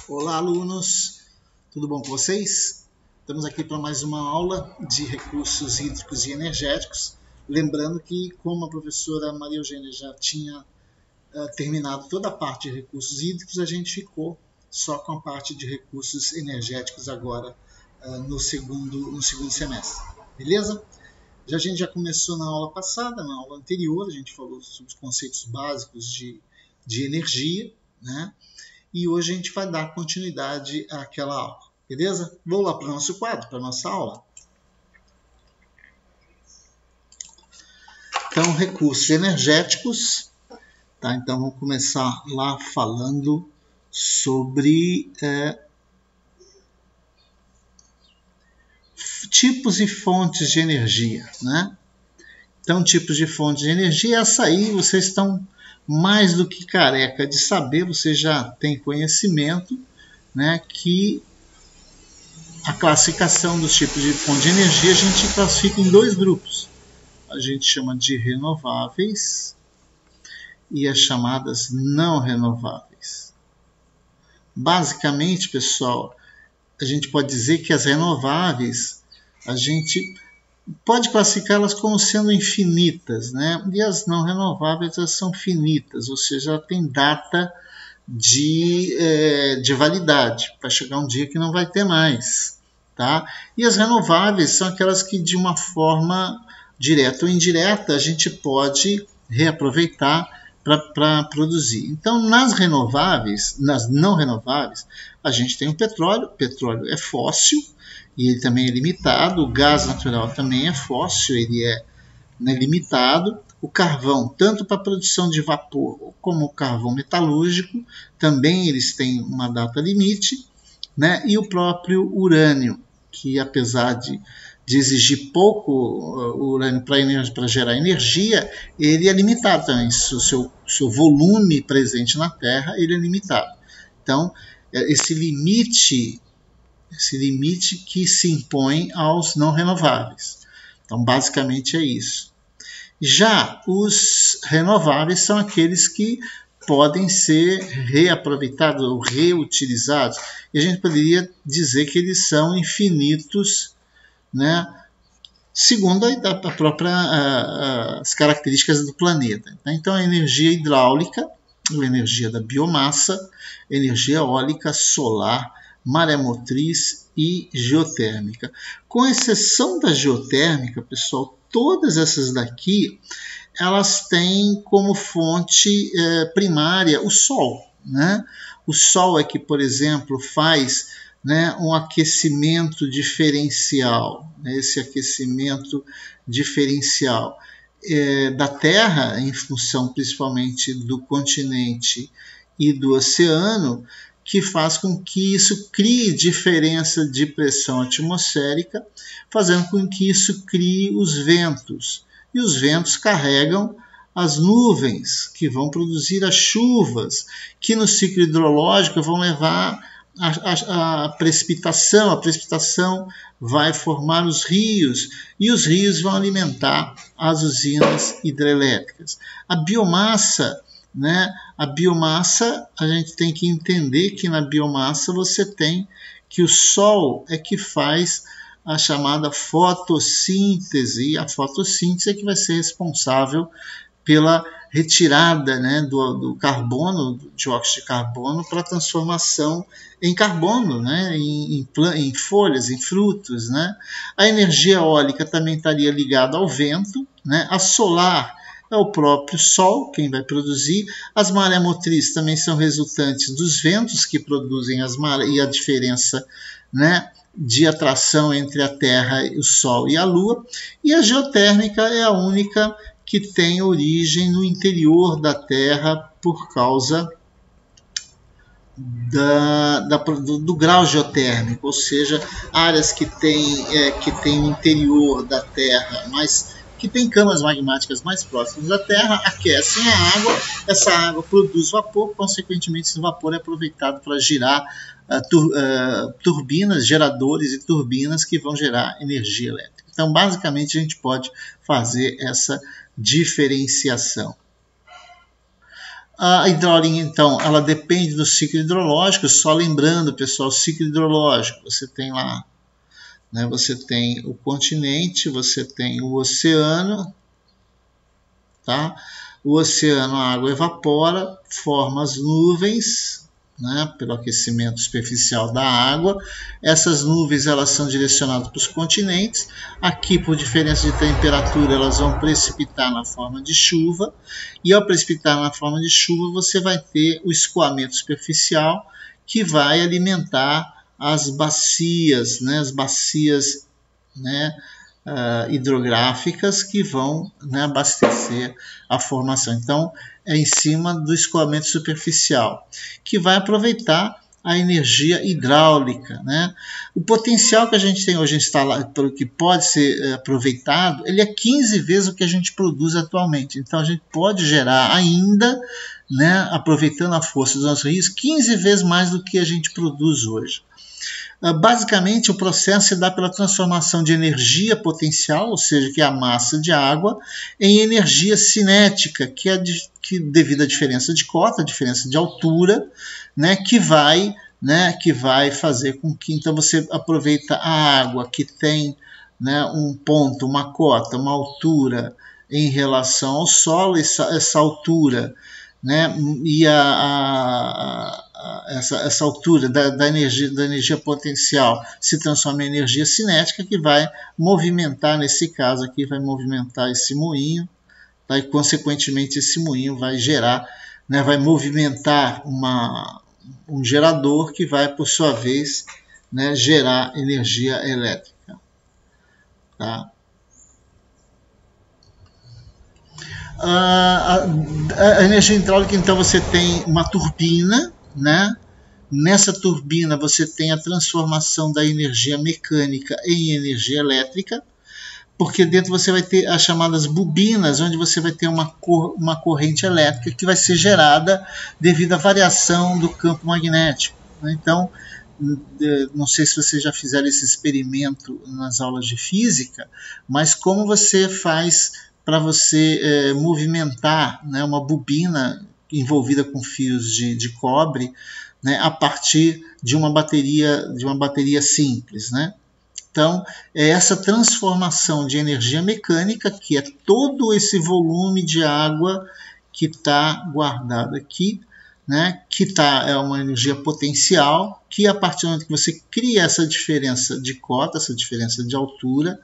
Olá, alunos! Tudo bom com vocês? Estamos aqui para mais uma aula de recursos hídricos e energéticos. Lembrando que, como a professora Maria Eugênia já tinha terminado toda a parte de recursos hídricos, a gente ficou só com a parte de recursos energéticos agora no segundo semestre. Beleza? A gente já começou na aula passada, na aula anterior, a gente falou sobre os conceitos básicos de energia, né? E hoje a gente vai dar continuidade àquela aula, beleza? Vamos lá para o nosso quadro, para a nossa aula. Então, recursos energéticos, tá? Então, vamos começar lá falando sobre tipos e fontes de energia, né? Então, tipos de fontes de energia, essa aí vocês estão mais do que careca de saber, você já tem conhecimento, né, que a classificação dos tipos de fonte de energia a gente classifica em dois grupos. A gente chama de renováveis e as chamadas não renováveis. Basicamente, pessoal, a gente pode dizer que as renováveis a gente pode classificá-las como sendo infinitas, né? E as não renováveis elas são finitas, ou seja, tem data de validade. Vai chegar um dia que não vai ter mais. Tá? E as renováveis são aquelas que de uma forma direta ou indireta a gente pode reaproveitar para produzir. Então, nas renováveis, nas não renováveis, a gente tem o petróleo. O petróleo é fóssil e ele também é limitado. O gás natural também é fóssil, ele é limitado. O carvão, tanto para a produção de vapor como o carvão metalúrgico, também eles têm uma data limite, né? E o próprio urânio, que apesar de exigir pouco urânio para gerar energia, ele é limitado também. O seu volume presente na Terra ele é limitado. Então, esse limite que se impõe aos não renováveis. Então, basicamente é isso. Já os renováveis são aqueles que podem ser reaproveitados ou reutilizados. E a gente poderia dizer que eles são infinitos, né? Segundo as características do planeta. Então, a energia hidráulica, a energia da biomassa, energia eólica, solar, maremotriz e geotérmica. Com exceção da geotérmica, pessoal, todas essas daqui, elas têm como fonte primária o Sol, né? O Sol é que, por exemplo, faz, né, um aquecimento diferencial. Esse aquecimento diferencial da Terra, em função principalmente do continente e do oceano, que faz com que isso crie diferença de pressão atmosférica, fazendo com que isso crie os ventos. E os ventos carregam as nuvens, que vão produzir as chuvas, que no ciclo hidrológico vão levar a precipitação. A precipitação vai formar os rios, e os rios vão alimentar as usinas hidrelétricas. A biomassa, né? A biomassa, a gente tem que entender que na biomassa você tem que o Sol é que faz a chamada fotossíntese, e a fotossíntese é que vai ser responsável pela retirada, né, do carbono, do dióxido de carbono, para a transformação em carbono, né, em folhas, em frutos. Né? A energia eólica também estaria ligada ao vento, né? A solar é o próprio Sol quem vai produzir. As maré-motrizes também são resultantes dos ventos que produzem as marés, e a diferença, né, de atração entre a Terra, o Sol e a Lua. E a geotérmica é a única que tem origem no interior da Terra por causa do grau geotérmico, ou seja, áreas que tem o interior da Terra, mas que tem camas magmáticas mais próximas da Terra, aquecem a água, essa água produz vapor, consequentemente esse vapor é aproveitado para girar turbinas, geradores e turbinas que vão gerar energia elétrica. Então, basicamente, a gente pode fazer essa diferenciação. A hidráulica, então, ela depende do ciclo hidrológico. Só lembrando, pessoal, o ciclo hidrológico, você tem lá, né, você tem o continente, você tem o oceano, tá? O oceano, a água evapora, forma as nuvens, né, pelo aquecimento superficial da água. Essas nuvens, elas são direcionadas para os continentes. Aqui, por diferença de temperatura, elas vão precipitar na forma de chuva. E ao precipitar na forma de chuva, você vai ter o escoamento superficial, que vai alimentar as bacias, né, hidrográficas, que vão, né, abastecer a formação. Então, é em cima do escoamento superficial, que vai aproveitar a energia hidráulica, né? O potencial que a gente tem hoje instalado, que pode ser aproveitado, ele é 15 vezes o que a gente produz atualmente. Então, a gente pode gerar ainda, né, aproveitando a força dos nossos rios, 15 vezes mais do que a gente produz hoje. Basicamente, o processo se dá pela transformação de energia potencial, ou seja, que é a massa de água, em energia cinética, que é devido à diferença de cota, a diferença de altura, né, que vai fazer com que, então, você aproveita a água que tem, né, um ponto, uma cota, uma altura em relação ao solo, essa altura, né, e essa altura da energia potencial se transforma em energia cinética, que vai movimentar, nesse caso aqui, vai movimentar esse moinho, tá? E consequentemente esse moinho vai gerar, né, vai movimentar um gerador que vai, por sua vez, né, gerar energia elétrica. Tá? A energia hidráulica, então, você tem uma turbina, né? Nessa turbina você tem a transformação da energia mecânica em energia elétrica, porque dentro você vai ter as chamadas bobinas, onde você vai ter uma corrente elétrica que vai ser gerada devido à variação do campo magnético, né? Então, não sei se vocês já fizeram esse experimento nas aulas de física, mas como você faz para você movimentar, né, uma bobina envolvida com fios de cobre, né, a partir de uma bateria simples, né? Então, é essa transformação de energia mecânica, que é todo esse volume de água que está guardado aqui, né, é uma energia potencial, que a partir do momento que você cria essa diferença de cota, essa diferença de altura,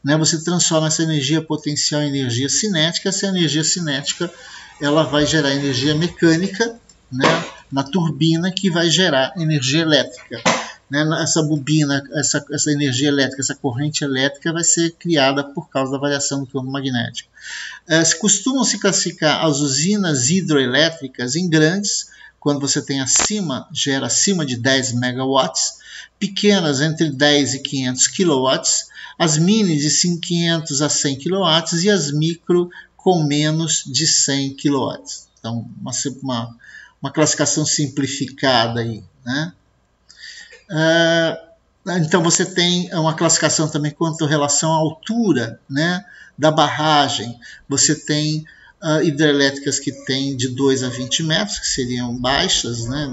né, você transforma essa energia potencial em energia cinética. Essa energia cinética, ela vai gerar energia mecânica, né, na turbina, que vai gerar energia elétrica. Né? Essa bobina, essa energia elétrica, essa corrente elétrica vai ser criada por causa da variação do campo magnético. Costumam-se classificar as usinas hidroelétricas em grandes, quando você tem gera acima de 10 megawatts, pequenas entre 10 e 500 kilowatts, as mini de 500 a 100 kilowatts e as micro com menos de 100 kilowatts. Então, uma classificação simplificada aí, né? Então você tem uma classificação também quanto à relação à altura, né, da barragem. Você tem hidrelétricas que têm de 2 a 20 metros, que seriam baixas, né?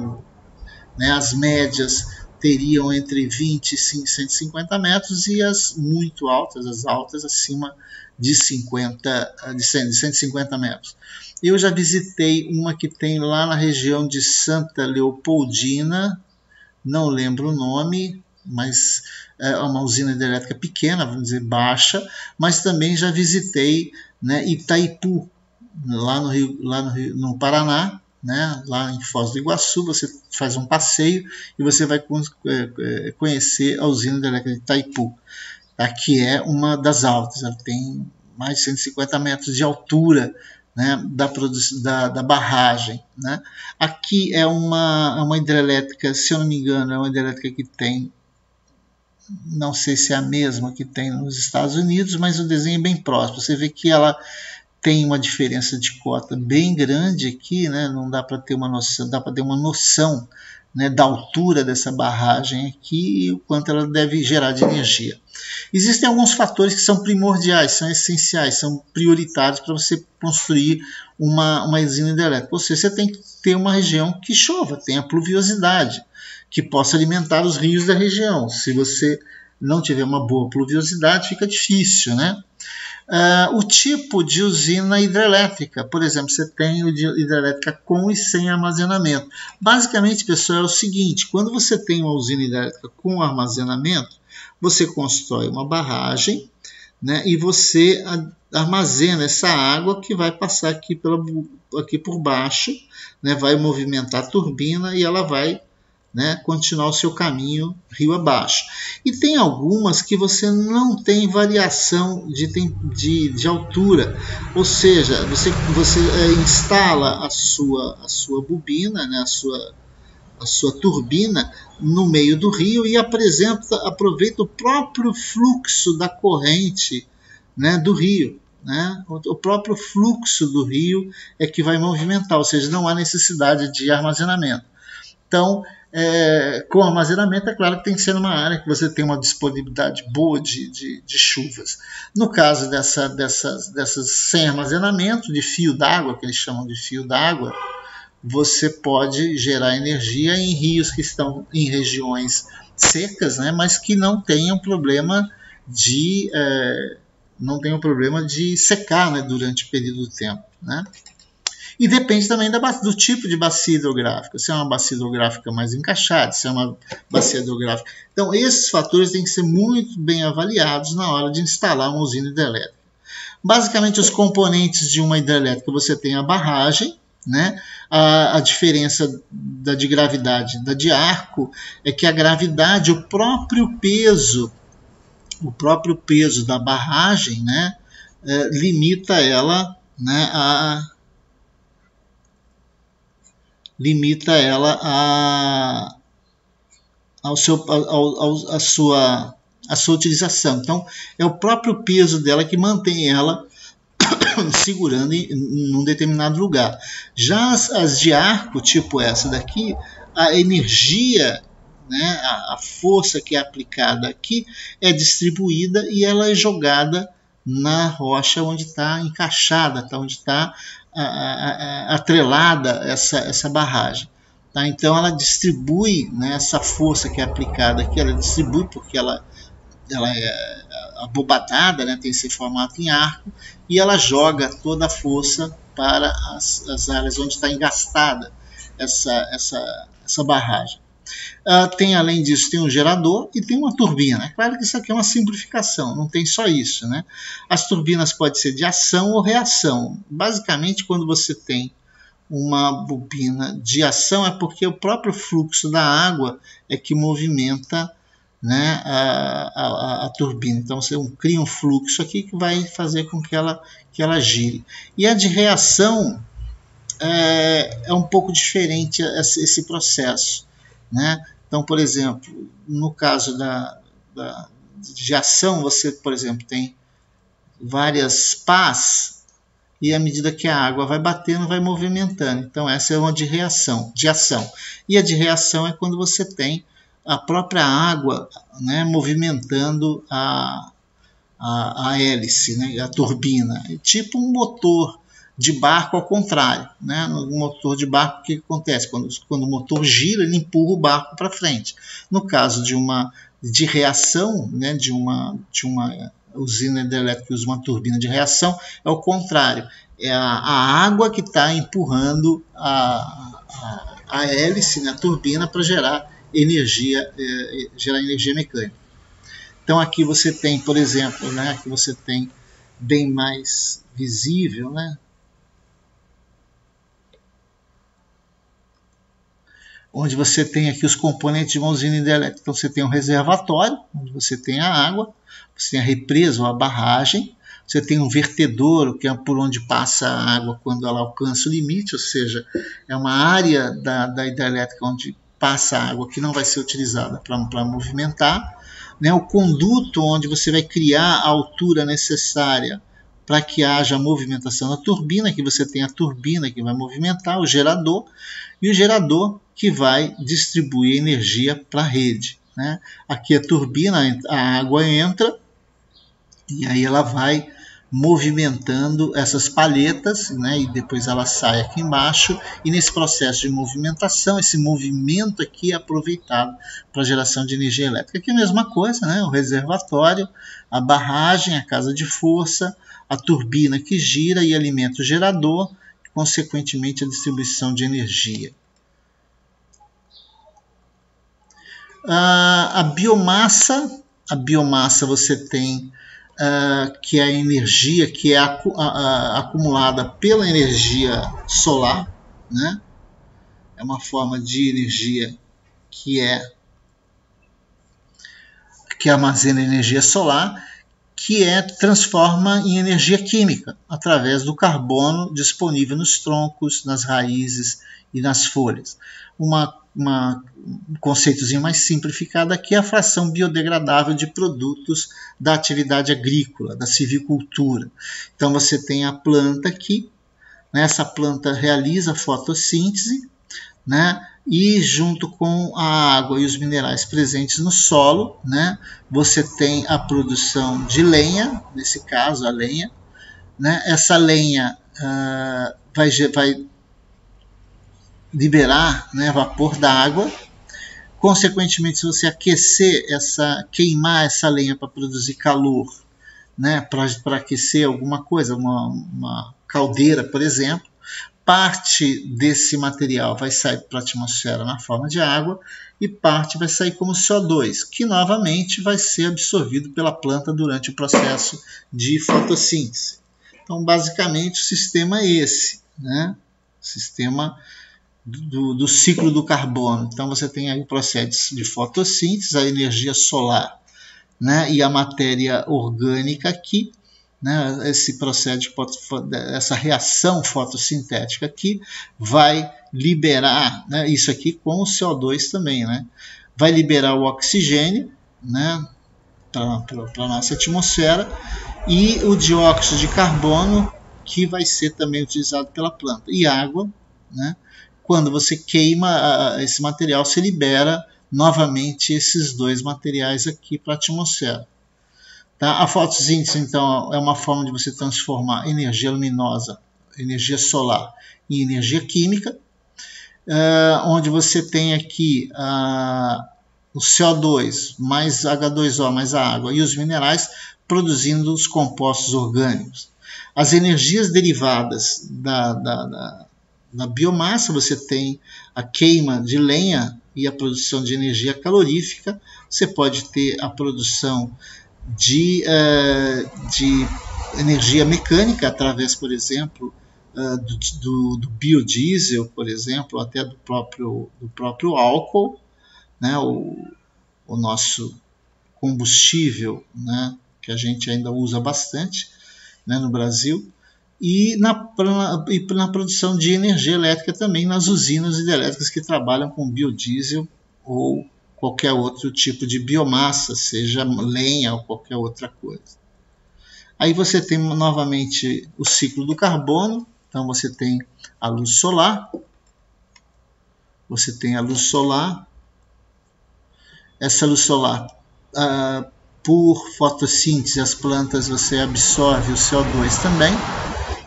As médias teriam entre 20 e 150 metros, e as muito altas, as altas, acima de 150 metros. Eu já visitei uma que tem lá na região de Santa Leopoldina, não lembro o nome, mas é uma usina hidrelétrica pequena, vamos dizer, baixa, mas também já visitei, né, Itaipu, lá no Paraná, né, lá em Foz do Iguaçu. Você faz um passeio e você vai conhecer a usina hidrelétrica de Itaipu, tá, que é uma das altas, ela tem mais de 150 metros de altura, né, da barragem, né? Aqui é uma hidrelétrica, se eu não me engano, é uma hidrelétrica que tem, não sei se é a mesma que tem nos Estados Unidos, mas o desenho é bem próximo. Você vê que ela tem uma diferença de cota bem grande aqui, né? Não dá para ter uma noção, dá para ter uma noção, né, da altura dessa barragem aqui e o quanto ela deve gerar de energia. Existem alguns fatores que são primordiais, são essenciais, são prioritários para você construir uma usina hidrelétrica. Ou seja, você tem que ter uma região que chova, tenha pluviosidade, que possa alimentar os rios da região. Se você não tiver uma boa pluviosidade, fica difícil, né? O tipo de usina hidrelétrica, por exemplo, você tem hidrelétrica com e sem armazenamento. Basicamente, pessoal, é o seguinte: quando você tem uma usina hidrelétrica com armazenamento, você constrói uma barragem, né, e você armazena essa água que vai passar aqui por baixo, né, vai movimentar a turbina e ela vai, né, continuar o seu caminho rio abaixo. E tem algumas que você não tem variação de altura, ou seja, você instala a sua bobina, né, a sua turbina no meio do rio e aproveita o próprio fluxo da corrente, né, do rio. Né? O próprio fluxo do rio é que vai movimentar, ou seja, não há necessidade de armazenamento. Então, com armazenamento, é claro que tem que ser numa área que você tem uma disponibilidade boa de chuvas. No caso dessas sem armazenamento, de fio d'água, que eles chamam de fio d'água, você pode gerar energia em rios que estão em regiões secas, né, mas que não tenham problema de secar, né, durante o período do tempo, né? E depende também do tipo de bacia hidrográfica, se é uma bacia hidrográfica mais encaixada, se é uma bacia hidrográfica. Então, esses fatores têm que ser muito bem avaliados na hora de instalar uma usina hidrelétrica. Basicamente, os componentes de uma hidrelétrica, você tem a barragem, né? A diferença de gravidade da de arco é que a gravidade, o próprio peso da barragem, né, limita ela, né, a sua utilização. Então, é o próprio peso dela que mantém ela segurando em um determinado lugar. Já as de arco, tipo essa daqui, a energia, né, a força que é aplicada aqui é distribuída e ela é jogada na rocha onde está encaixada, onde está atrelada essa barragem. Tá? Então ela distribui, né, essa força que é aplicada aqui, ela distribui porque ela é abobadada, né, tem esse formato em arco, e ela joga toda a força para as áreas onde está engastada essa barragem. Tem, além disso, tem um gerador e tem uma turbina. É claro que isso aqui é uma simplificação, não tem só isso, né? As turbinas podem ser de ação ou reação. Basicamente, quando você tem uma bobina de ação, é porque o próprio fluxo da água é que movimenta, né, a turbina. Então você cria um fluxo aqui que vai fazer com que ela gire. E a de reação é um pouco diferente esse processo, né? Então, por exemplo, no caso de ação, você, por exemplo, tem várias pás e à medida que a água vai batendo, vai movimentando. Então, essa é uma de reação, de ação. E a de reação é quando você tem a própria água, né, movimentando a hélice, né, a turbina. É tipo um motor de barco ao contrário, né? No motor de barco, o que acontece? Quando o motor gira, ele empurra o barco para frente. No caso de reação, né, de uma usina hidrelétrica que usa uma turbina de reação, é o contrário. É a água que está empurrando a hélice, né, a turbina, para gerar energia mecânica. Então aqui você tem, por exemplo, né, aqui você tem bem mais visível, né, onde você tem aqui os componentes de uma usina hidrelétrica. Então você tem um reservatório, onde você tem a água, você tem a represa ou a barragem, você tem um vertedouro, que é por onde passa a água quando ela alcança o limite, ou seja, é uma área da hidrelétrica onde passa a água que não vai ser utilizada para movimentar, né? O conduto, onde você vai criar a altura necessária para que haja movimentação na turbina, que você tem a turbina que vai movimentar, o gerador, e o gerador que vai distribuir energia para a rede, né? Aqui a turbina, a água entra, e aí ela vai movimentando essas palhetas, né, e depois ela sai aqui embaixo, e nesse processo de movimentação, esse movimento aqui é aproveitado para geração de energia elétrica. Aqui é a mesma coisa, né, o reservatório, a barragem, a casa de força, a turbina que gira e alimenta o gerador, e, consequentemente a distribuição de energia. A biomassa você tem que é a energia que é acumulada pela energia solar, né? É uma forma de energia que armazena energia solar, que transforma em energia química através do carbono disponível nos troncos, nas raízes e nas folhas. Um conceitozinho mais simplificado aqui é a fração biodegradável de produtos da atividade agrícola, da silvicultura. Então você tem a planta aqui, né? Essa planta realiza fotossíntese, né? E junto com a água e os minerais presentes no solo, né? Você tem a produção de lenha, nesse caso a lenha, né? Essa lenha vai liberar, né, vapor da água. Consequentemente, se você queimar essa lenha para produzir calor, né, para aquecer alguma coisa, uma caldeira, por exemplo, parte desse material vai sair para a atmosfera na forma de água e parte vai sair como CO2, que novamente vai ser absorvido pela planta durante o processo de fotossíntese. Então, basicamente, o sistema é esse, né? O sistema do ciclo do carbono. Então você tem aí o processo de fotossíntese, a energia solar, né, e a matéria orgânica aqui, né, essa reação fotossintética aqui vai liberar, né, isso aqui com o CO2 também, né, vai liberar o oxigênio, né, para a nossa atmosfera, e o dióxido de carbono, que vai ser também utilizado pela planta, e água, né. Quando você queima esse material, se libera novamente esses dois materiais aqui para a atmosfera. Tá? A fotossíntese, então, é uma forma de você transformar energia luminosa, energia solar, em energia química, onde você tem aqui o CO2 mais H2O mais a água e os minerais produzindo os compostos orgânicos. As energias derivadas na biomassa, você tem a queima de lenha e a produção de energia calorífica. Você pode ter a produção de energia mecânica através, por exemplo, do biodiesel, por exemplo, até do próprio álcool, né? O nosso combustível, né? Que a gente ainda usa bastante, né? No Brasil. E na produção de energia elétrica também nas usinas hidrelétricas que trabalham com biodiesel ou qualquer outro tipo de biomassa, seja lenha ou qualquer outra coisa. Aí você tem novamente o ciclo do carbono, então você tem a luz solar, essa luz solar, por fotossíntese, as plantas, você absorve o CO2 também.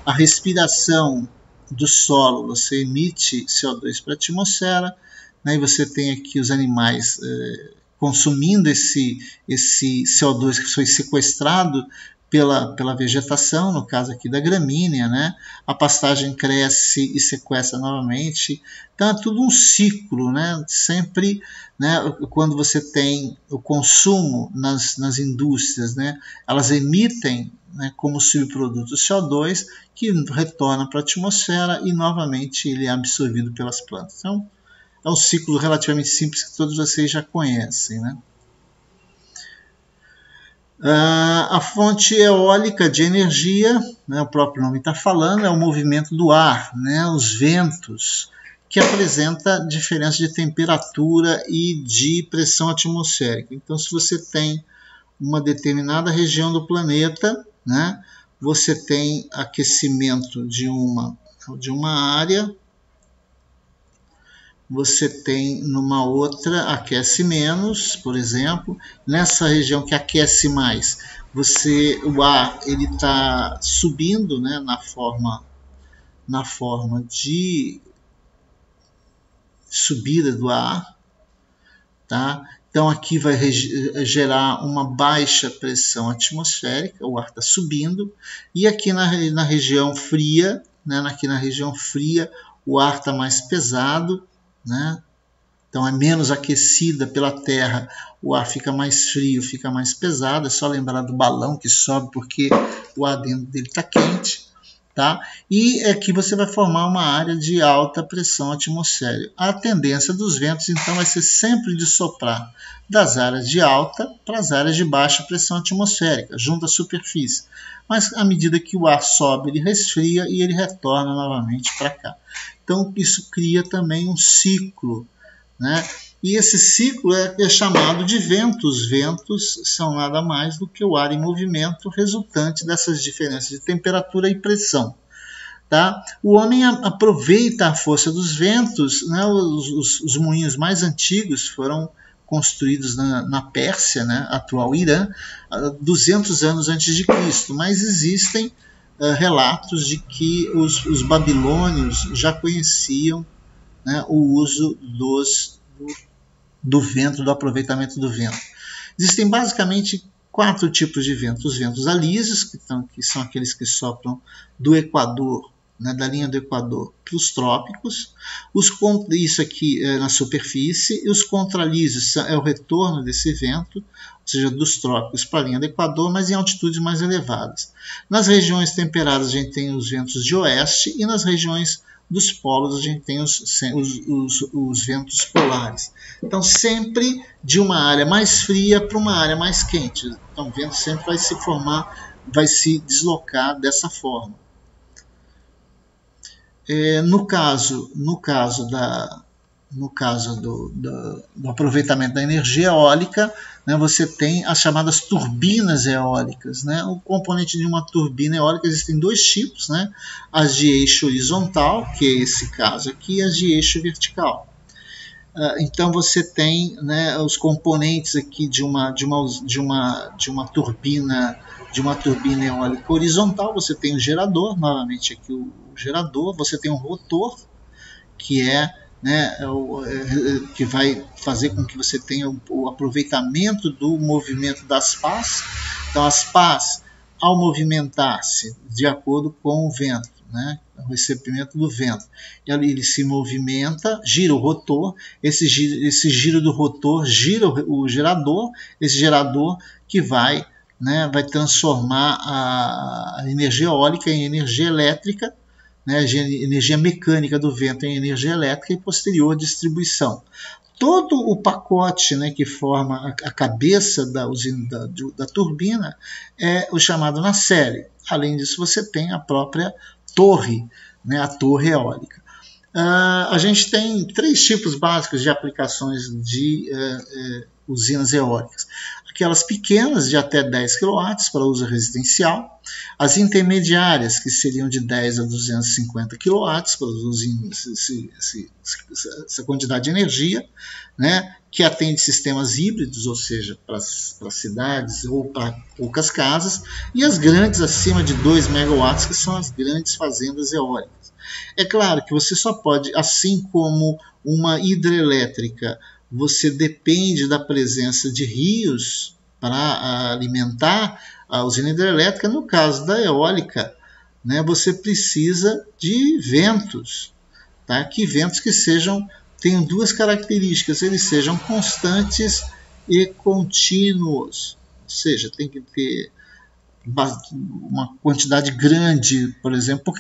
A respiração do solo, você emite CO2 para a atmosfera, né, e você tem aqui os animais consumindo esse CO2 que foi sequestrado pela vegetação, no caso aqui da gramínea, né? A pastagem cresce e sequestra novamente. Então é tudo um ciclo, né? Sempre, né, quando você tem o consumo nas indústrias, né, elas emitem, né, como subproduto CO2, que retorna para a atmosfera e novamente ele é absorvido pelas plantas. Então é um ciclo relativamente simples que todos vocês já conhecem, né? A fonte eólica de energia, né, o próprio nome está falando, é o movimento do ar, né, os ventos, que apresenta diferença de temperatura e de pressão atmosférica. Então, se você tem uma determinada região do planeta, né, você tem aquecimento de uma área, você tem numa outra aquece menos, por exemplo. Nessa região que aquece mais, o ar ele está subindo, né, na forma de subida do ar, tá? Então aqui vai gerar uma baixa pressão atmosférica, o ar está subindo, e aqui na região fria, né, aqui na região fria, o ar está mais pesado, né? Então é menos aquecida pela Terra, o ar fica mais frio, fica mais pesado. É só lembrar do balão que sobe porque o ar dentro dele está quente, tá? E aqui você vai formar uma área de alta pressão atmosférica. A tendência dos ventos então vai ser sempre de soprar das áreas de alta para as áreas de baixa pressão atmosférica, junto à superfície. Mas à medida que o ar sobe, ele resfria e ele retorna novamente para cá. Então isso cria também um ciclo, né? E esse ciclo é chamado de vento. Os ventos são nada mais do que o ar em movimento resultante dessas diferenças de temperatura e pressão. Tá? O homem aproveita a força dos ventos, né? Os moinhos mais antigos foram construídos na Pérsia, né? Atual Irã, 200 anos antes de Cristo, mas existem relatos de que os babilônios já conheciam, né, o uso do vento, do aproveitamento do vento. Existem basicamente 4 tipos de vento. Os ventos alísios, que são aqueles que sopram do Equador, né, da linha do Equador para os trópicos. Isso aqui é na superfície. E os contralísios é o retorno desse vento, ou seja, dos trópicos para a linha do Equador, mas em altitudes mais elevadas. Nas regiões temperadas a gente tem os ventos de oeste, e nas regiões dos polos a gente tem os ventos polares. Então sempre de uma área mais fria para uma área mais quente. Então o vento sempre vai se formar, vai se deslocar dessa forma. No caso do aproveitamento da energia eólica, né, você tem as chamadas turbinas eólicas, né? O componente de uma turbina eólica existem 2 tipos, né? As de eixo horizontal, que é esse caso aqui, e as de eixo vertical. Então você tem, né, os componentes aqui de uma turbina eólica horizontal. Você tem o gerador, novamente aqui o gerador. Você tem um rotor, que né, que vai fazer com que você tenha o aproveitamento do movimento das pás. Então as pás, ao movimentar-se de acordo com o vento, né, o recebimento do vento, ele se movimenta, gira o rotor. Esse giro do rotor gira o gerador, esse gerador que vai transformar a energia eólica em energia elétrica, né, energia mecânica do vento em energia elétrica e posterior distribuição. Todo o pacote, né, que forma a cabeça da turbina é o chamado nacelle. Além disso, você tem a própria torre, né, a torre eólica. A gente tem 3 tipos básicos de aplicações de usinas eólicas. Aquelas pequenas, de até 10 kW, para uso residencial. As intermediárias, que seriam de 10 a 250 kW, para usar essa quantidade de energia, né, que atende sistemas híbridos, ou seja, para cidades ou para poucas casas. E as grandes, acima de 2 MW, que são as grandes fazendas eólicas. É claro que você só pode, assim como uma hidrelétrica, você depende da presença de rios para alimentar a usina hidrelétrica. No caso da eólica, né, você precisa de ventos, tá? Que ventos que tenham 2 características: eles sejam constantes e contínuos, ou seja, tem que ter uma quantidade grande. Por exemplo, por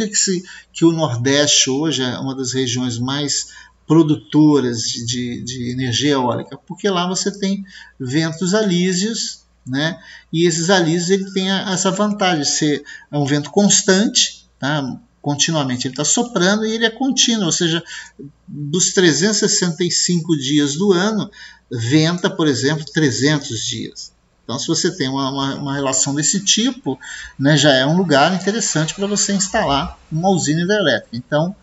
que o Nordeste hoje é uma das regiões mais produtoras de energia eólica? Porque lá você tem ventos alísios, né? E esses alísios ele tem essa vantagem de ser um vento constante, tá? Continuamente ele está soprando, e ele é contínuo, ou seja, dos 365 dias do ano, venta, por exemplo, 300 dias. Então, se você tem uma relação desse tipo, né, já é um lugar interessante para você instalar uma usina hidrelétrica, então,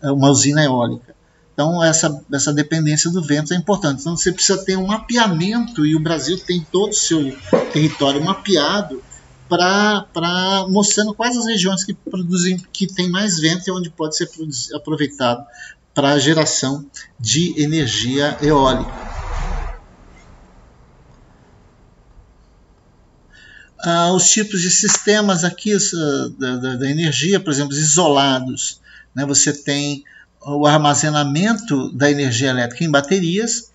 uma usina eólica. Então, essa dependência do vento é importante. Então, você precisa ter um mapeamento, e o Brasil tem todo o seu território mapeado para mostrando quais as regiões que tem mais vento e onde pode ser aproveitado para a geração de energia eólica. Os tipos de sistemas aqui da energia, por exemplo, isolados, né? Você tem o armazenamento da energia elétrica em baterias.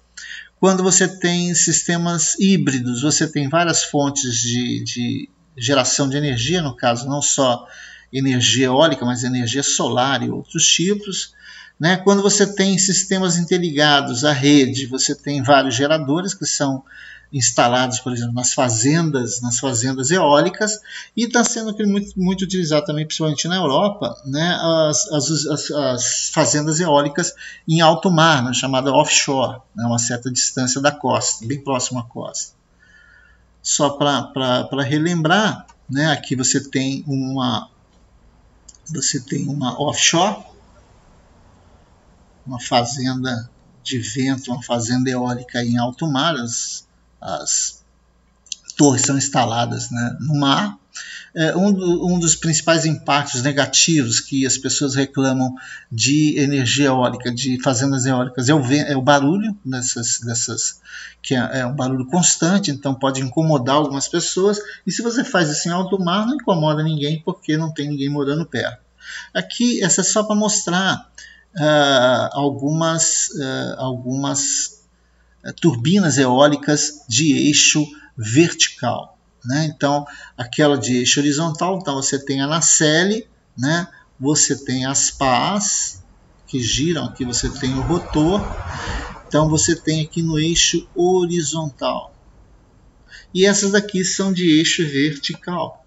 Quando você tem sistemas híbridos, você tem várias fontes de geração de energia, no caso não só energia eólica, mas energia solar e outros tipos. Né? Quando você tem sistemas interligados à rede, você tem vários geradores que são instalados, por exemplo, nas fazendas eólicas, e está sendo muito utilizado também, principalmente na Europa, né, as fazendas eólicas em alto mar, né, chamada offshore, né, uma certa distância da costa, bem próximo à costa. Só para relembrar, né, aqui você tem uma offshore, uma fazenda de vento, uma fazenda eólica em alto mar. As torres são instaladas, né, no mar. Um dos principais impactos negativos que as pessoas reclamam de energia eólica, de fazendas eólicas, é o barulho que é um barulho constante, então pode incomodar algumas pessoas. E se você faz isso em alto mar, não incomoda ninguém, porque não tem ninguém morando perto. Aqui, essa é só para mostrar algumas turbinas eólicas de eixo vertical, né? Então, aquela de eixo horizontal, então você tem a nacelle, né? Você tem as pás que giram, aqui você tem o rotor, então você tem aqui no eixo horizontal. E essas daqui são de eixo vertical,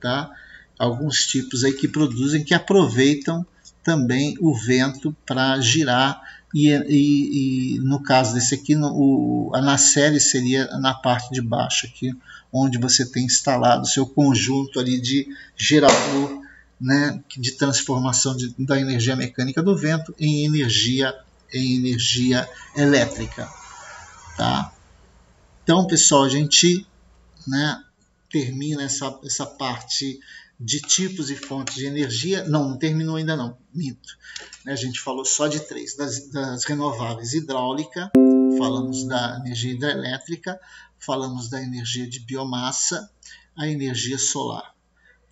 tá? Alguns tipos aí que aproveitam também o vento para girar. E no caso desse aqui, a nacelle seria na parte de baixo aqui, onde você tem instalado o seu conjunto ali de gerador, né, de transformação da energia mecânica do vento em energia elétrica, tá? Então, pessoal, a gente, né, termina essa parte de tipos e fontes de energia. Não terminou ainda não, minto. A gente falou só de 3, das renováveis: hidráulica, falamos da energia hidrelétrica, falamos da energia de biomassa, a energia solar.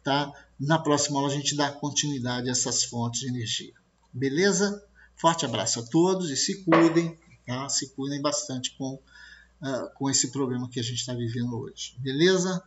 Tá? Na próxima aula a gente dá continuidade a essas fontes de energia. Beleza? Forte abraço a todos e se cuidem, tá? Se cuidem bastante com esse problema que a gente está vivendo hoje. Beleza?